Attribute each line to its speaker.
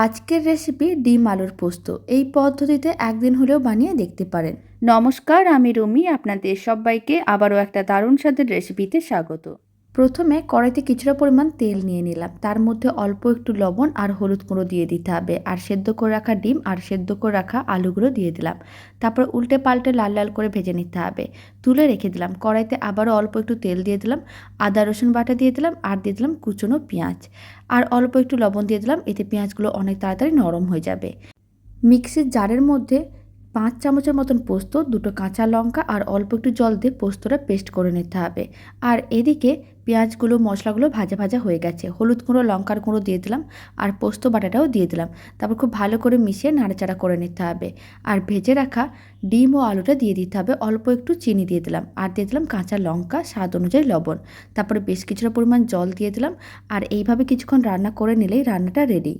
Speaker 1: আজকের রেসিপি ডিম আলুর পোস্ত। এই পদ্ধতিতে একদিন হলেও বানিয়ে দেখতে পারেন। নমস্কার, আমি রুমি। আপনাদের সবাইকে আবারও একটা দারুণ স্বাদের রেসিপিতে স্বাগত। প্রথমে কড়াইতে কিছুটা পরিমাণ তেল নিয়ে নিলাম, তার মধ্যে অল্প একটু লবণ আর হলুদ গুঁড়ো দিয়ে দিতে হবে, আর সেদ্ধ করে রাখা ডিম আর সেদ্ধ করে রাখা আলুগুলো দিয়ে দিলাম। তারপর উল্টে পাল্টে লাল লাল করে ভেজে নিতে হবে। তুলে রেখে দিলাম। কড়াইতে আবারও অল্প একটু তেল দিয়ে দিলাম, আদা রসুন বাটা দিয়ে দিলাম, আর দিয়ে দিলাম কুচনো পেঁয়াজ, আর অল্প একটু লবণ দিয়ে দিলাম। এতে পেঁয়াজগুলো অনেক তাড়াতাড়ি নরম হয়ে যাবে। মিক্সির জারের মধ্যে 5 চামচের মতন পোস্ত, দুটো কাঁচা লঙ্কা আর অল্প একটু জল দিয়ে পোস্তটা পেস্ট করে নিতে হবে। আর এদিকে পেঁয়াজগুলো মশলাগুলো ভাজা ভাজা হয়ে গেছে। হলুদ গুঁড়ো লঙ্কার গুঁড়ো দিয়ে দিলাম, আর পোস্ত বাটাটাও দিয়ে দিলাম। তারপর খুব ভালো করে মিশিয়ে নাড়াচাড়া করে নিতে হবে। আর ভেজে রাখা ডিম ও আলুটা দিয়ে দিতে হবে। অল্প একটু চিনি দিয়ে দিলাম, আর দিয়ে দিলাম কাঁচা লঙ্কা, স্বাদ অনুযায়ী লবণ। তারপরে বেশ কিছুটা পরিমাণ জল দিয়ে দিলাম। আর এইভাবে কিছুক্ষণ রান্না করে নিলেই রান্নাটা রেডি।